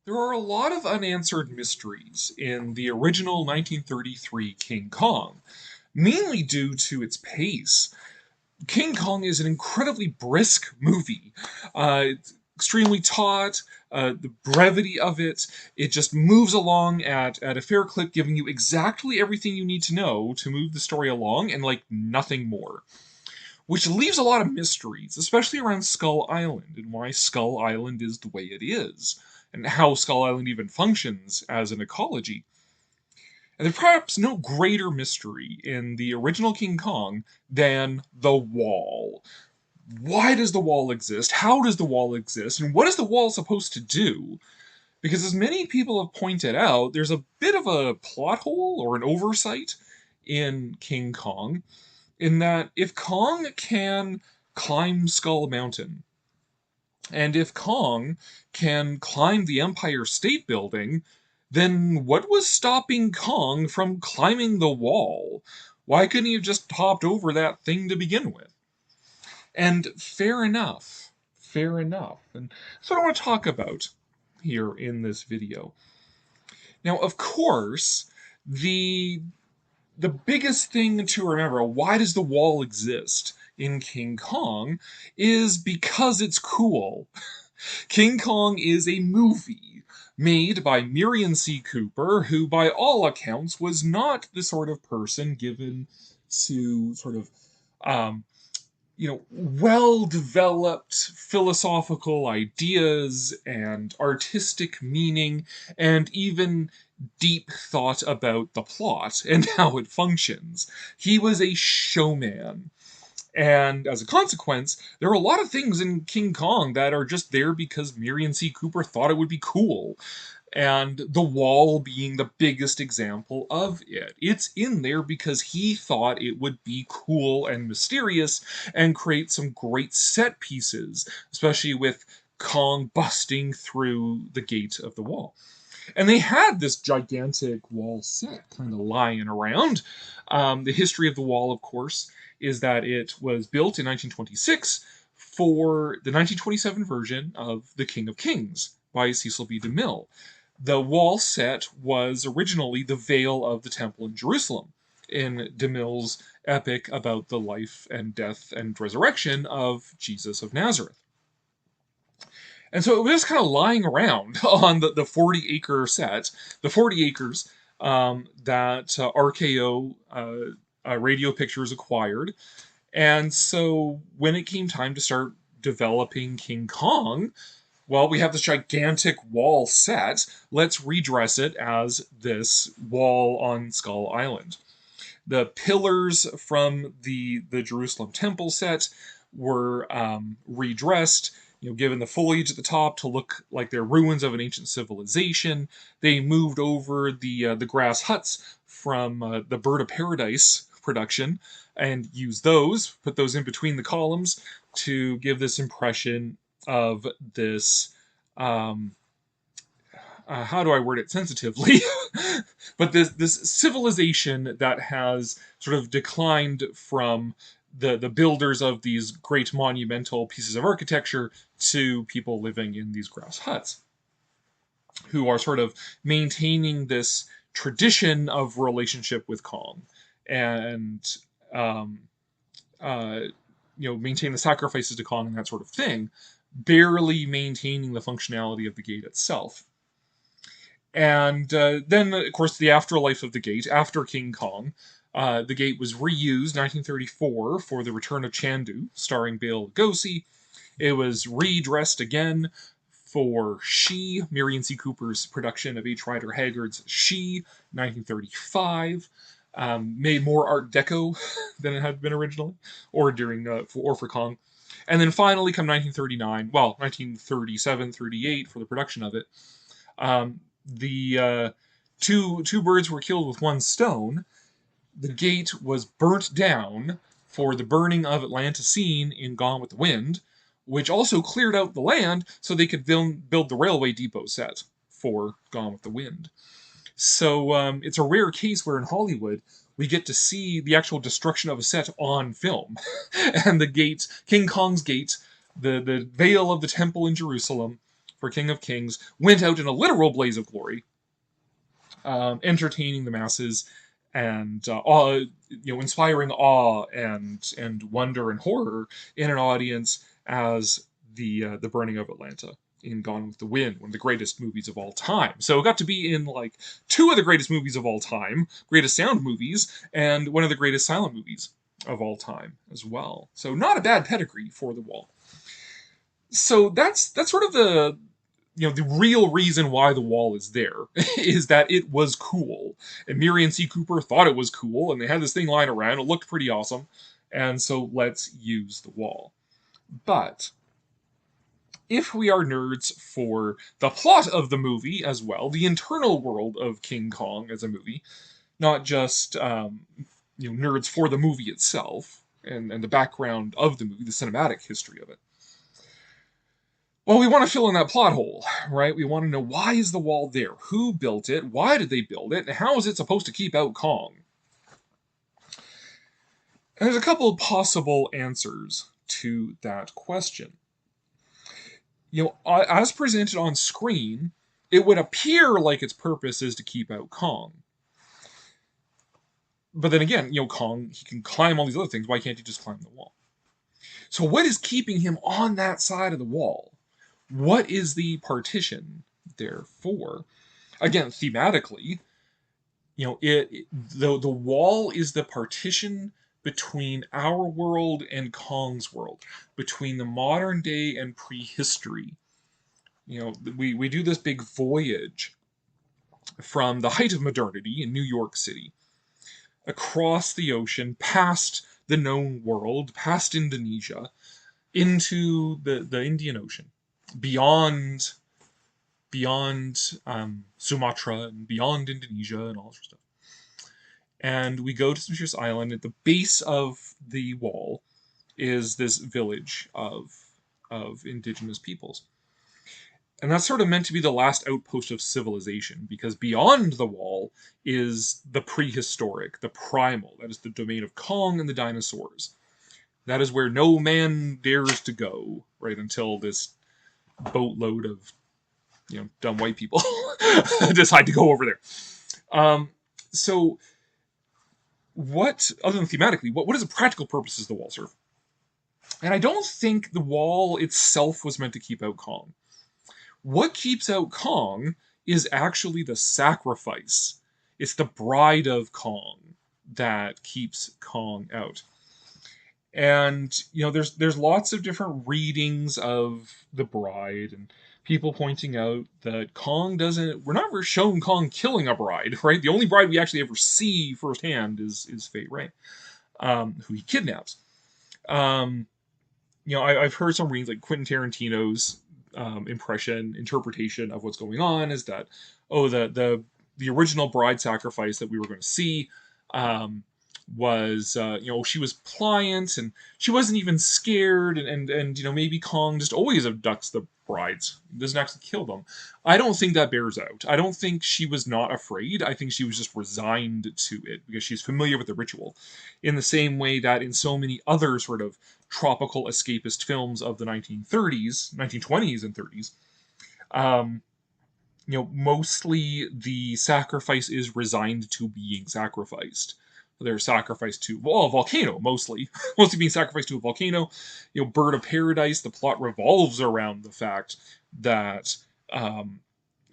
There are a lot of unanswered mysteries in the original 1933 King Kong, mainly due to its pace. King Kong is an incredibly brisk movie. It's extremely taut, the brevity of it, it just moves along at a fair clip, giving you exactly everything you need to know to move the story along and like nothing more. Which leaves a lot of mysteries, especially around Skull Island and why Skull Island is the way it is, and how Skull Island even functions as an ecology. And there's perhaps no greater mystery in the original King Kong than the wall. Why does the wall exist? How does the wall exist? And what is the wall supposed to do? Because, as many people have pointed out, there's a bit of a plot hole or an oversight in King Kong, in that if Kong can climb Skull Mountain, and if Kong can climb the Empire State Building, then what was stopping Kong from climbing the wall? Why couldn't he have just hopped over that thing to begin with? And fair enough. Fair enough. And so I want to talk about here in this video. Now, of course, the the biggest thing to remember, why does the wall exist in King Kong, is because it's cool. King Kong is a movie made by Miriam C. Cooper, who, by all accounts, was not the sort of person given to sort of um, well developed philosophical ideas and artistic meaning, and even deep thought about the plot and how it functions. He was a showman. And as a consequence, there are a lot of things in King Kong that are just there because Miriam C. Cooper thought it would be cool, and the wall being the biggest example of it. It's in there because he thought it would be cool and mysterious and create some great set pieces, especially with Kong busting through the gate of the wall. And they had this gigantic wall set kind of lying around. The history of the wall, of course, is that it was built in 1926 for the 1927 version of The King of Kings by Cecil B. DeMille. The wall set was originally the veil of the temple in Jerusalem in DeMille's epic about the life and death and resurrection of Jesus of Nazareth. And so it was just kind of lying around on the 40-acre set, the 40 acres that RKO Radio Pictures acquired. And so when it came time to start developing King Kong, well, we have this gigantic wall set. Let's redress it as this wall on Skull Island. The pillars from the Jerusalem temple set were redressed, given the foliage at the top to look like they're ruins of an ancient civilization. They moved over the grass huts from the Bird of Paradise production and used those, put those in between the columns to give this impression of this. How do I word it sensitively? But this civilization that has sort of declined from the builders of these great monumental pieces of architecture to people living in these grass huts, who are sort of maintaining this tradition of relationship with Kong, and um, uh, maintain the sacrifices to Kong and that sort of thing, barely maintaining the functionality of the gate itself. And then, of course, the afterlife of the gate after King Kong. The gate was reused 1934 for The Return of Chandu, starring Bela Lugosi. It was redressed again for She, Miriam C. Cooper's production of H. Rider Haggard's She, 1935. Made more Art Deco than it had been originally, or during or for Kong. And then finally, come 1939, well, 1937, 38 for the production of it, the two birds were killed with one stone. The gate was burnt down for the burning of Atlanticene in Gone with the Wind, which also cleared out the land so they could build the railway depot set for Gone with the Wind. So it's a rare case where in Hollywood we get to see the actual destruction of a set on film. And the gate, King Kong's gate, the veil of the temple in Jerusalem, for King of Kings, went out in a literal blaze of glory, entertaining the masses and inspiring awe and wonder and horror in an audience as the burning of Atlanta in Gone with the Wind, one of the greatest movies of all time. So it got to be in like two of the greatest movies of all time, greatest sound movies, and one of the greatest silent movies of all time as well. So not a bad pedigree for The Wall. So that's sort of the real reason why The Wall is there is that it was cool. And Miriam C. Cooper thought it was cool, and they had this thing lying around. It looked pretty awesome. And so let's use The Wall. But if we are nerds for the plot of the movie as well, the internal world of King Kong as a movie, not just nerds for the movie itself and the background of the movie, the cinematic history of it. Well, we want to fill in that plot hole, right? We want to know, why is the wall there? Who built it? Why did they build it? And how is it supposed to keep out Kong? And there's a couple of possible answers to that question. As presented on screen, it would appear like its purpose is to keep out Kong. But then again, Kong, he can climb all these other things. Why can't he just climb the wall? So what is keeping him on that side of the wall? What is the partition there for? Again, thematically, the wall is the partition between our world and Kong's world, between the modern day and prehistory. We do this big voyage from the height of modernity in New York City, across the ocean, past the known world, past Indonesia, into the Indian Ocean, beyond Sumatra and beyond Indonesia and all this stuff. And we go to some mysterious island. At the base of the wall is this village of indigenous peoples. And that's sort of meant to be the last outpost of civilization, because beyond the wall is the prehistoric, the primal. That is the domain of Kong and the dinosaurs. That is where no man dares to go, right, until this boatload of dumb white people decide to go over there. So what, other than thematically, what is the practical purposes the wall serve? And I don't think the wall itself was meant to keep out Kong. What keeps out Kong is actually the sacrifice. It's the bride of Kong that keeps Kong out. And there's lots of different readings of the bride, and people pointing out that we're not ever shown Kong killing a bride, right? The only bride we actually ever see firsthand is Fay Wray, who he kidnaps. I've heard some readings, like Quentin Tarantino's interpretation of what's going on is that, the original bride sacrifice that we were going to see was she was pliant and she wasn't even scared, and maybe Kong just always abducts the brides, doesn't actually kill them. I don't think that bears out. I don't think she was not afraid. I think she was just resigned to it because she's familiar with the ritual, in the same way that in so many other sort of tropical escapist films of the 1920s and 30s, mostly the sacrifice is resigned to being sacrificed. They're sacrificed to a volcano, mostly being sacrificed to a volcano. Bird of Paradise, the plot revolves around the fact that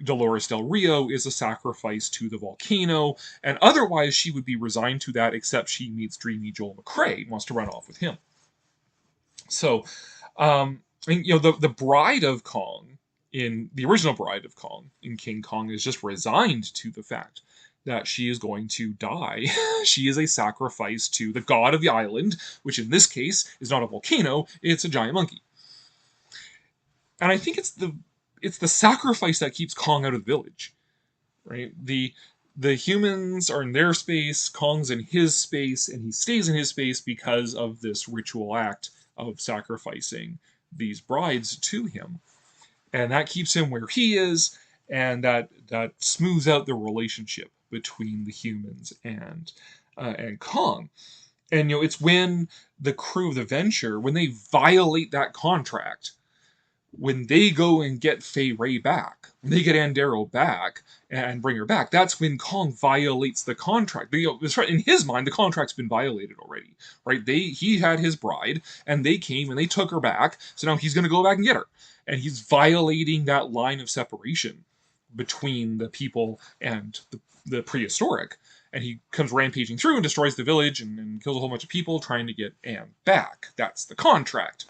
Dolores Del Rio is a sacrifice to the volcano, and otherwise she would be resigned to that, except she meets dreamy Joel McCrea and wants to run off with him. So, the bride of Kong, in the original Bride of Kong in King Kong, is just resigned to the fact that she is going to die. She is a sacrifice to the god of the island, which in this case is not a volcano, it's a giant monkey. And I think it's the sacrifice that keeps Kong out of the village, right? The humans are in their space, Kong's in his space, and he stays in his space because of this ritual act of sacrificing these brides to him. And that keeps him where he is, and that smooths out the relationship between the humans and Kong. And it's when the crew of the Venture, when they violate that contract, when they go and get Fay Ray back, when they get Andero back and bring her back, that's when Kong violates the contract. In his mind, the contract's been violated already, right? He had his bride, and they came and they took her back, so now he's going to go back and get her, and he's violating that line of separation between the people and the prehistoric. And he comes rampaging through and destroys the village and kills a whole bunch of people trying to get Anne back. That's the contract.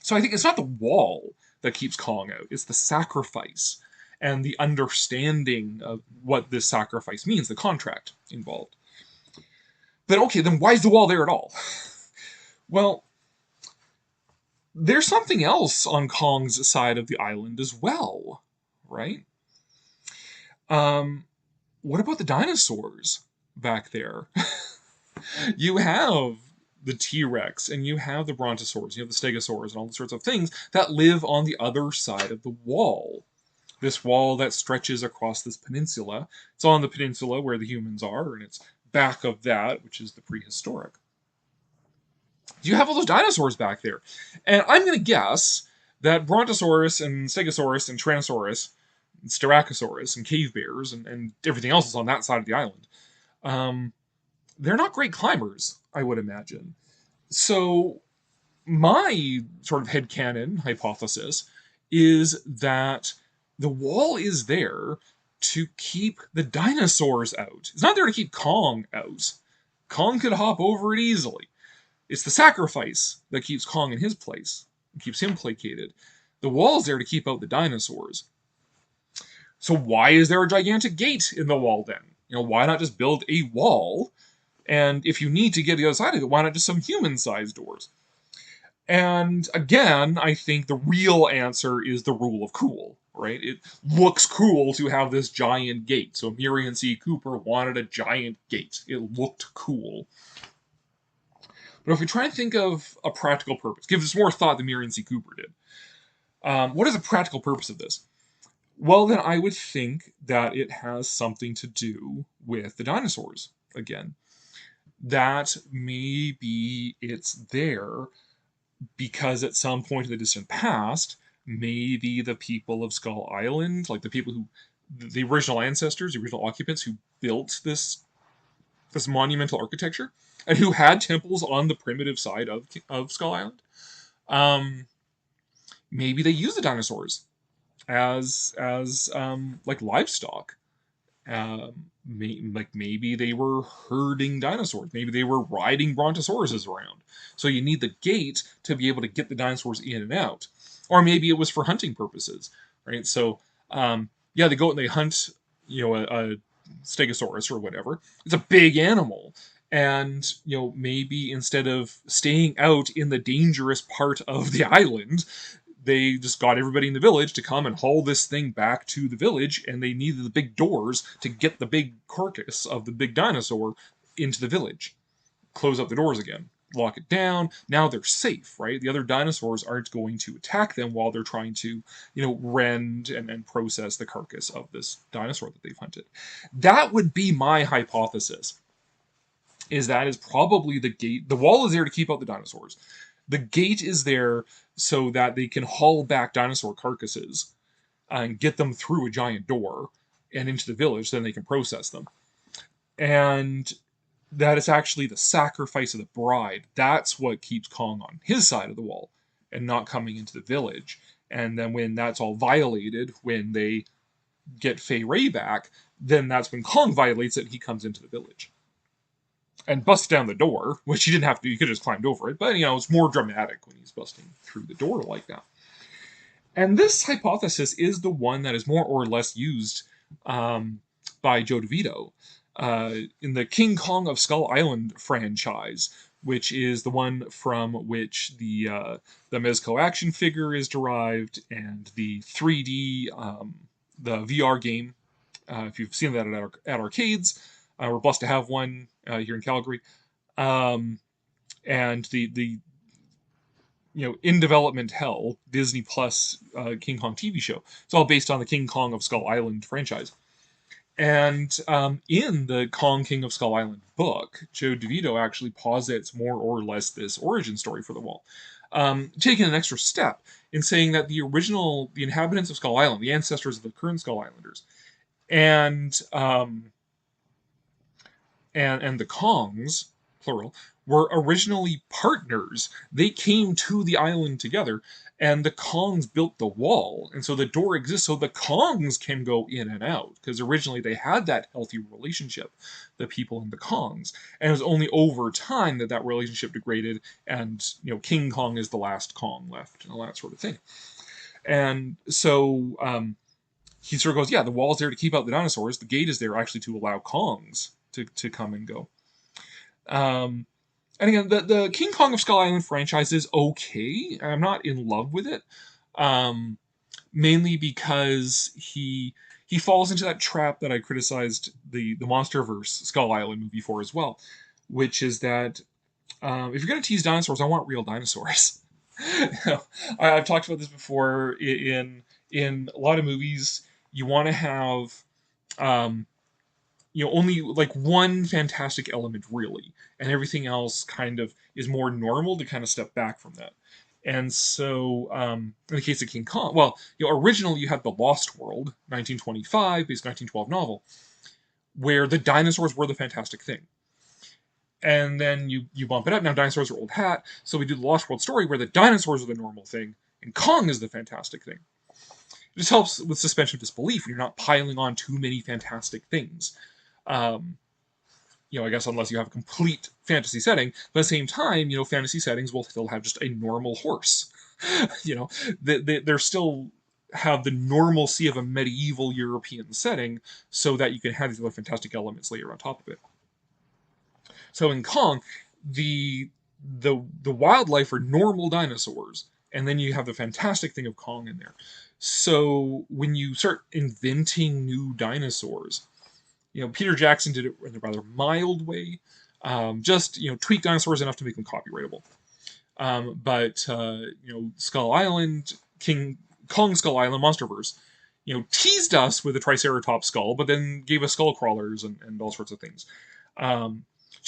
So I think it's not the wall that keeps Kong out, it's the sacrifice and the understanding of what this sacrifice means, the contract involved. But okay, then why is the wall there at all? Well, there's something else on Kong's side of the island as well, right? What about the dinosaurs back there? You have the T-Rex, and you have the Brontosaurus, you have the Stegosaurus, and all the sorts of things that live on the other side of the wall. This wall that stretches across this peninsula. It's on the peninsula where the humans are, and it's back of that, which is the prehistoric. You have all those dinosaurs back there. And I'm going to guess that Brontosaurus and Stegosaurus and Tyrannosaurus and Styracosaurus and cave bears and everything else is on that side of the island. They're not great climbers, I would imagine. So my sort of headcanon hypothesis is that the wall is there to keep the dinosaurs out. It's not there to keep Kong out. Kong could hop over it easily. It's the sacrifice that keeps Kong in his place, keeps him placated. The wall's there to keep out the dinosaurs. So why is there a gigantic gate in the wall then? Why not just build a wall? And if you need to get to the other side of it, why not just some human-sized doors? And again, I think the real answer is the rule of cool, right? It looks cool to have this giant gate. So Muriel C. Cooper wanted a giant gate. It looked cool. But if we try and think of a practical purpose, give us more thought than Muriel C. Cooper did. What is the practical purpose of this? Well, then I would think that it has something to do with the dinosaurs again. That maybe it's there because at some point in the distant past, maybe the people of Skull Island, like the people who, the original ancestors, the original occupants who built this monumental architecture, and who had temples on the primitive side of Skull Island, maybe they used the dinosaurs as like livestock. Maybe they were herding dinosaurs. Maybe they were riding brontosauruses around. So you need the gate to be able to get the dinosaurs in and out. Or maybe it was for hunting purposes, right? So, they go and they hunt, a stegosaurus or whatever. It's a big animal. And, maybe instead of staying out in the dangerous part of the island, they just got everybody in the village to come and haul this thing back to the village, and they needed the big doors to get the big carcass of the big dinosaur into the village. Close up the doors again. Lock it down. Now they're safe, right? The other dinosaurs aren't going to attack them while they're trying to, rend and process the carcass of this dinosaur that they've hunted. That would be my hypothesis. That is probably the gate. The wall is there to keep out the dinosaurs. The gate is there so that they can haul back dinosaur carcasses and get them through a giant door and into the village, so then they can process them. And that is actually the sacrifice of the bride. That's what keeps Kong on his side of the wall and not coming into the village. And then when that's all violated, when they get Fay Ray back, then that's when Kong violates it and he comes into the village. And busts down the door, which he didn't have to do. He could have just climbed over it. But, it's more dramatic when he's busting through the door like that. And this hypothesis is the one that is more or less used by Joe DeVito in the King Kong of Skull Island franchise, which is the one from which the Mezco action figure is derived, and the 3D, the VR game. If you've seen that at arcades, we're blessed to have one here in Calgary. And the in development hell, Disney Plus King Kong TV show. It's all based on the King Kong of Skull Island franchise. And in the Kong King of Skull Island book, Joe DeVito actually posits more or less this origin story for the wall. taken an extra step in saying that the inhabitants of Skull Island, the ancestors of the current Skull Islanders, and and the Kongs, plural, were originally partners. They came to the island together, and the Kongs built the wall, and so the door exists so the Kongs can go in and out, because originally they had that healthy relationship, the people and the Kongs, and it was only over time that that relationship degraded, and King Kong is the last Kong left, and all that sort of thing. And so he sort of goes, yeah, the wall's there to keep out the dinosaurs. The gate is there actually to allow Kongs to come and go. And again, the King Kong of Skull Island franchise is okay. I'm not in love with it, mainly because he falls into that trap that I criticized the MonsterVerse Skull Island movie for as well, which is that if you're going to tease dinosaurs, I want real dinosaurs. I've talked about this before. In a lot of movies, you want to have only like one fantastic element really, and everything else kind of is more normal to kind of step back from that. And so, in the case of King Kong, well, originally you had The Lost World, 1925, based 1912 novel, where the dinosaurs were the fantastic thing. And then you bump it up. Now dinosaurs are old hat, so we do the Lost World story where the dinosaurs are the normal thing, and Kong is the fantastic thing. It just helps with suspension of disbelief when you're not piling on too many fantastic things. I guess unless you have a complete fantasy setting, but at the same time, fantasy settings will still have just a normal horse. They're still have the normalcy of a medieval European setting, so that you can have these other fantastic elements layered on top of it. So in Kong, the wildlife are normal dinosaurs, and then you have the fantastic thing of Kong in there. So when you start inventing new dinosaurs, Peter Jackson did it in a rather mild way, just tweak dinosaurs enough to make them copyrightable. But Skull Island, King Kong Skull Island MonsterVerse, teased us with a Triceratops skull, but then gave us skull crawlers and all sorts of things.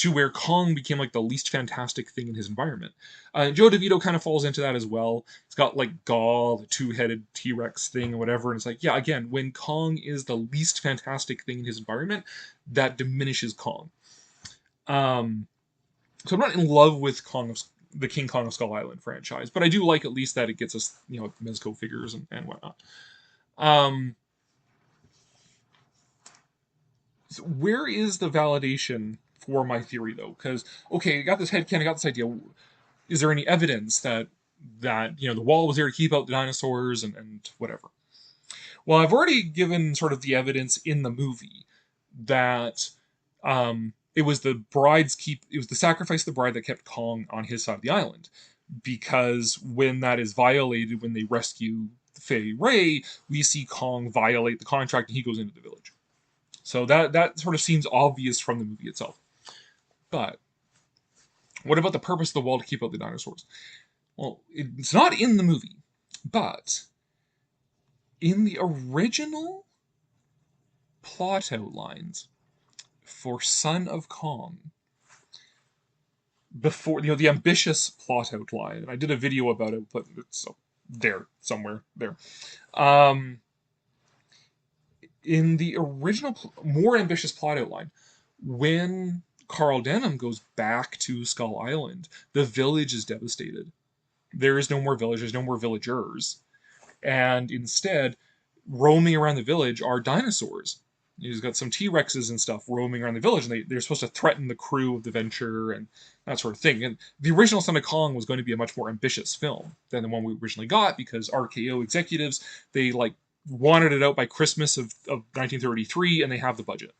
To where Kong became like the least fantastic thing in his environment. Joe DeVito kind of falls into that as well. He's got like Gaw, the two-headed T-Rex thing or whatever, and it's like, yeah, again, when Kong is the least fantastic thing in his environment, that diminishes Kong. So I'm not in love with the King Kong of Skull Island franchise, but I do like at least that it gets us, Mezco figures and whatnot. So where is the validation for my theory, though? Because, okay, I got this headcanon, I got this idea. Is there any evidence that the wall was there to keep out the dinosaurs and whatever? Well, I've already given sort of the evidence in the movie that it was the sacrifice of the bride that kept Kong on his side of the island. Because when that is violated, when they rescue Fei Ray, we see Kong violate the contract and he goes into the village. So that sort of seems obvious from the movie itself. But what about the purpose of the wall to keep out the dinosaurs? Well, it's not in the movie, but in the original plot outlines for Son of Kong, before the ambitious plot outline, and I did a video about it, but it's there somewhere there. In the original, more ambitious plot outline, when Carl Denham goes back to Skull Island, the village is devastated. There is no more village, there's no more villagers. And instead, roaming around the village are dinosaurs. He's got some T-Rexes and stuff roaming around the village, and they're supposed to threaten the crew of the Venture and that sort of thing. And the original Son of Kong was going to be a much more ambitious film than the one we originally got, because RKO executives, they wanted it out by Christmas of 1933, and they have the budget.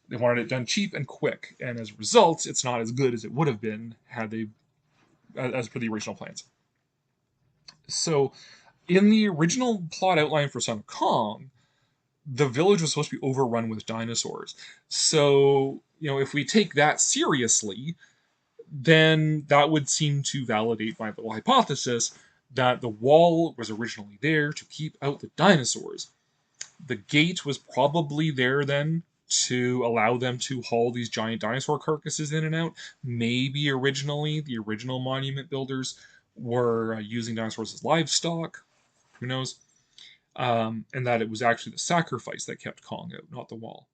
They wanted it done cheap and quick, and as a result, it's not as good as it would have been had they, as per the original plans. So, in the original plot outline for Son of Kong, the village was supposed to be overrun with dinosaurs. So, if we take that seriously, then that would seem to validate my little hypothesis that the wall was originally there to keep out the dinosaurs. The gate was probably there then to allow them to haul these giant dinosaur carcasses in and out. Maybe originally, the original monument builders were using dinosaurs as livestock. Who knows? And that it was actually the sacrifice that kept Kong out, not the wall.